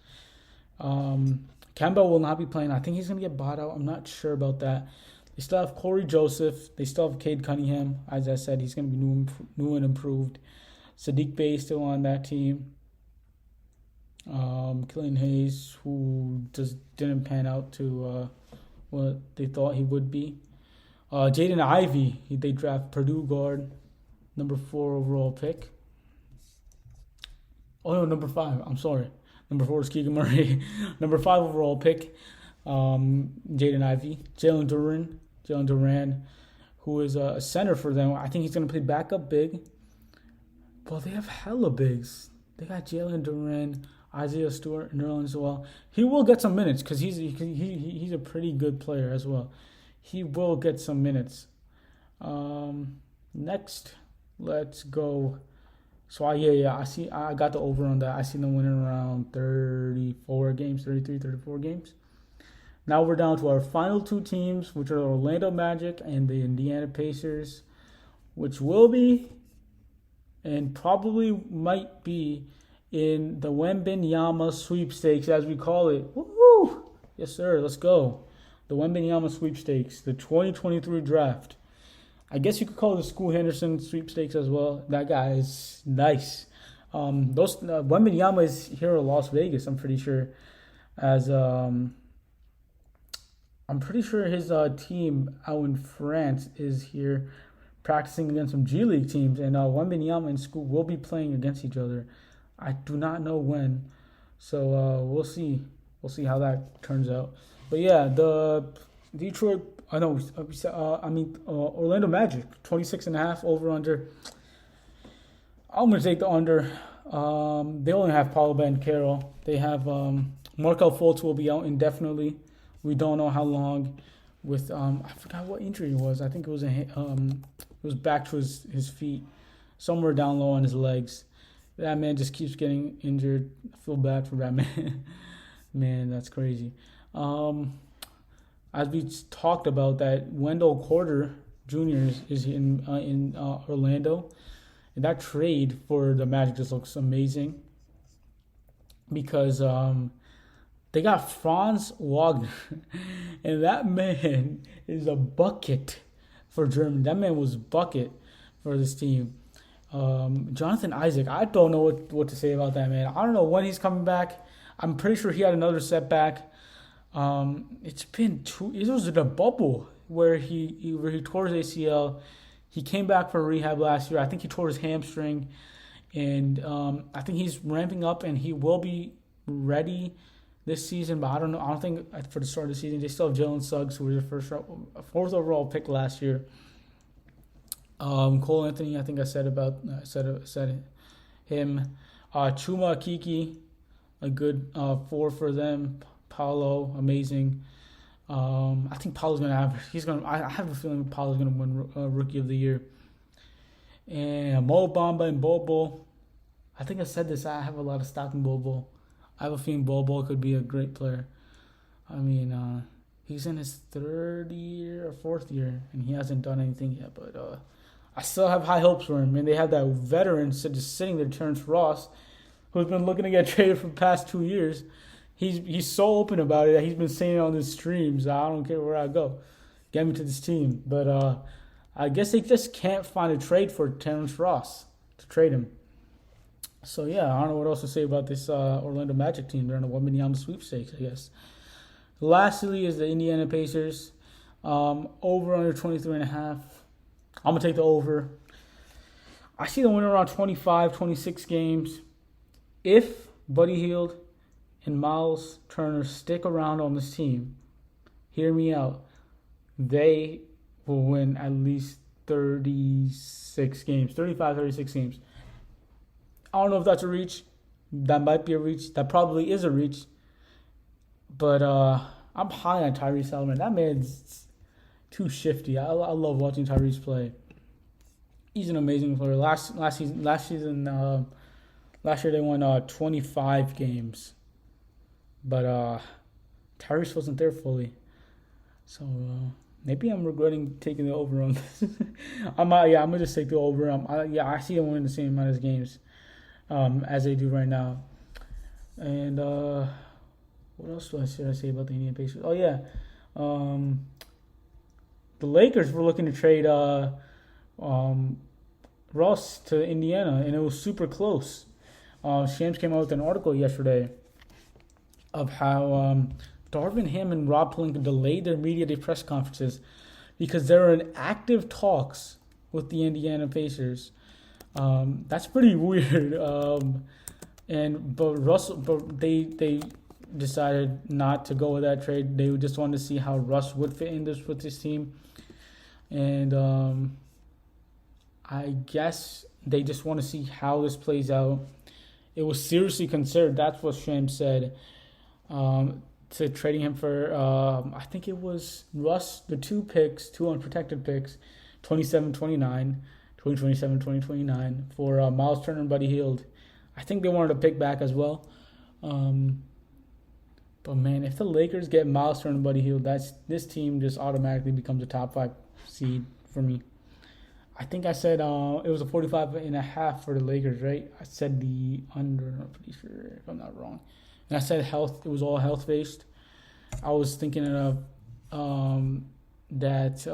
Kemba will not be playing. I think he's going to get bought out. I'm not sure about that. They still have Corey Joseph. They still have Cade Cunningham. As I said, he's going to be new and improved. Sadiq Bey still on that team. Killian Hayes, who just didn't pan out to what they thought he would be. Jaden Ivey, they draft Purdue guard, number 4 overall pick. Oh, no, number 5. I'm sorry. Number 4 is Keegan Murray. Number 5 overall pick, Jaden Ivey. Jalen Duran, who is a center for them. I think he's going to play backup big. Well, they have hella bigs. They got Jalen Duran, Isaiah Stewart, and Nerlens Noel. He will get some minutes because he's a pretty good player as well. He will get some minutes. Next, let's go. So I got the over on that. I see them winning around 34 games. Now we're down to our final 2 teams, which are the Orlando Magic and the Indiana Pacers, which will be and probably might be in the Wembanyama sweepstakes, as we call it. Woo! Yes, sir. Let's go. The Wembanyama sweepstakes, the 2023 draft. I guess you could call it the Scoot Henderson sweepstakes as well. That guy is nice. Wembanyama is here in Las Vegas, I'm pretty sure. I'm pretty sure his team out in France is here practicing against some G League teams, and Wembanyama and Scoot will be playing against each other. I do not know when, so we'll see. We'll see how that turns out. But yeah, the Orlando Magic, 26.5 over under. I'm gonna take the under. They only have Paolo Banchero. They have Markel Fultz will be out indefinitely. We don't know how long. With I forgot what injury it was. I think it was back to his feet, somewhere down low on his legs. That man just keeps getting injured. I feel bad for that man. Man, that's crazy. As we talked about, that Wendell Carter Jr. is in Orlando, and that trade for the Magic just looks amazing because They got Franz Wagner, and that man is a bucket for Germany. That man was bucket for this team. Jonathan Isaac, I don't know what to say about that man. I don't know when he's coming back. I'm pretty sure he had another setback. It's been it was in a bubble where he tore his ACL. He came back for rehab last year. I think he tore his hamstring, and I think he's ramping up, and he will be ready this season. But I don't know. I don't think for the start of the season they still have Jalen Suggs, who was their fourth overall pick last year. Cole Anthony, I think I said him. Chuma Kiki, a good 4 for them. Paulo, amazing. I think Paulo's I have a feeling Paulo's gonna win Rookie of the Year. And Mo Bamba and Bobo. I think I said this. I have a lot of stock in Bobo. I have a feeling Bobo could be a great player. I mean, he's in his 3rd year or 4th year, and he hasn't done anything yet. But I still have high hopes for him. And they have that veteran just sitting there, Terrence Ross, who's been looking to get traded for the past 2 years. He's so open about it that he's been saying it on his streams. I don't care where I go. Get me to this team. But I guess they just can't find a trade for Terrence Ross to trade him. So, yeah, I don't know what else to say about this Orlando Magic team. They're in a Wembanyama sweepstakes, I guess. Lastly is the Indiana Pacers. Over under 23.5. I'm going to take the over. I see the winner around 25, 26 games. If Buddy Hield and Miles Turner stick around on this team, hear me out, they will win at least 36 games, 35, 36 games. I don't know if that's a reach. That might be a reach. That probably is a reach. But I'm high on Tyrese Halliburton. That man's too shifty. I love watching Tyrese play. He's an amazing player. Last year they won 25 games. But Tyrese wasn't there fully. So maybe I'm regretting taking the over on this. I'm going to just take the over. I see them winning the same amount of games as they do right now. And what else should I say about the Indiana Pacers? Oh, yeah. The Lakers were looking to trade Russ to Indiana, and it was super close. Shams came out with an article yesterday of how Darvin Ham and Rob Pelinka delayed their media day press conferences because they were in active talks with the Indiana Pacers. That's pretty weird. But they decided not to go with that trade. They just wanted to see how Russ would fit in with this team, and I guess they just want to see how this plays out. It was seriously considered. That's what Shams said. To trading him for, I think it was Russ, the two unprotected picks, 27-29, 2027-2029, for Miles Turner and Buddy Hield. I think they wanted a pick back as well. But, man, if the Lakers get Miles Turner and Buddy Hield, this team just automatically becomes a top 5 seed for me. I think I said it was a 45.5 for the Lakers, right? I said the under, I'm pretty sure, if I'm not wrong. And I said it was all health-based. I was thinking of that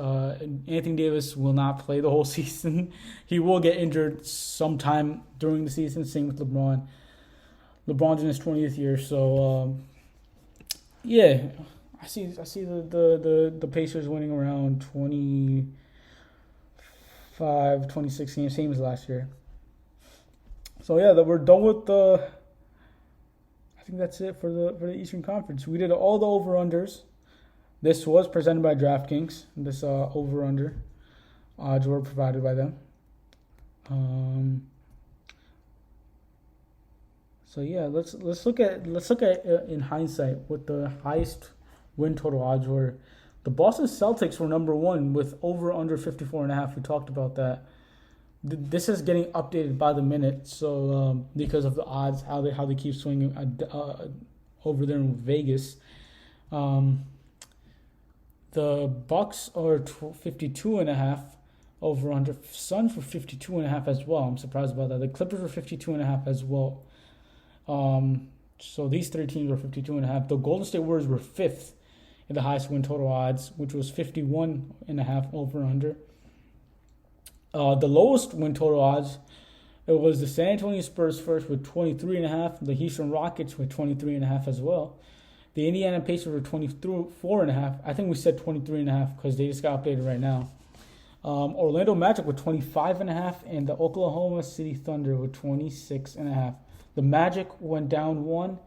Anthony Davis will not play the whole season. He will get injured sometime during the season. Same with LeBron. LeBron's in his 20th year, so yeah, I see the Pacers winning around 25, 26 games, same as last year. So yeah, we're done with the. I think that's it for the Eastern Conference. We did all the over-unders. This was presented by DraftKings. This over-under odds were provided by them. So yeah, let's look at in hindsight what the highest win total odds were. The Boston Celtics were number 1 with over/under 54.5. We talked about that. This is getting updated by the minute, so because of the odds, how they keep swinging over there in Vegas. The Bucks are 52.5 over/under. Suns were 52.5 as well. I'm surprised about that. The Clippers were 52.5 as well. So these three teams were 52.5. The Golden State Warriors were fifth in the highest win total odds, which was 51.5 over under. The lowest win total odds, it was the San Antonio Spurs first with 23.5. The Houston Rockets with 23.5 as well. The Indiana Pacers were 24.5. I think we said 23.5 because they just got updated right now. Orlando Magic with 25.5, and the Oklahoma City Thunder with 26.5. The Magic went down 1,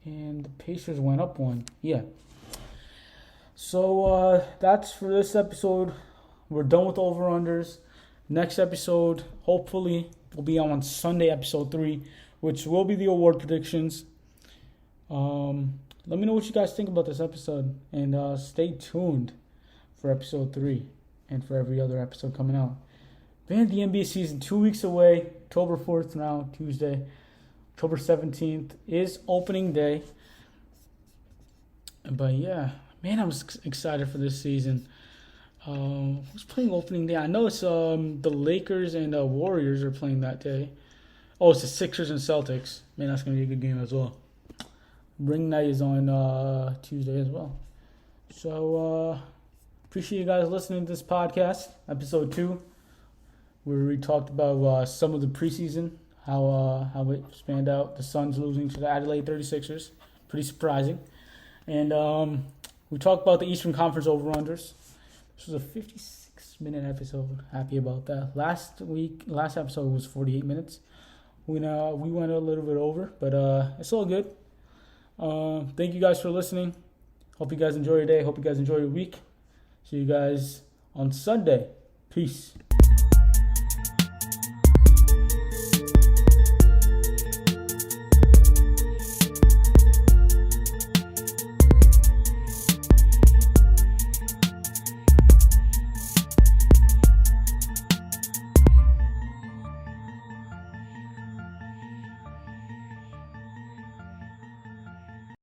and the Pacers went up 1. Yeah. So that's for this episode. We're done with over-unders. Next episode, hopefully, will be on Sunday, episode 3, which will be the award predictions. Let me know what you guys think about this episode, and stay tuned for episode 3 and for every other episode coming out. Man, the NBA season 2 weeks away. October 4th now, Tuesday. October 17th is opening day. But yeah, man, I'm excited for this season. Who's playing opening day? I know it's the Lakers and Warriors are playing that day. Oh, it's the Sixers and Celtics. Man, that's going to be a good game as well. Ring night is on Tuesday as well. So, appreciate you guys listening to this podcast, episode 2, where we talked about some of the preseason, how it spanned out. The Suns losing to the Adelaide 36ers, pretty surprising. And we talked about the Eastern Conference over-unders. This was a 56-minute episode. Happy about that. Last episode was 48 minutes. We went a little bit over, but it's all good. Thank you guys for listening. Hope you guys enjoy your day. Hope you guys enjoy your week. See you guys on Sunday. Peace.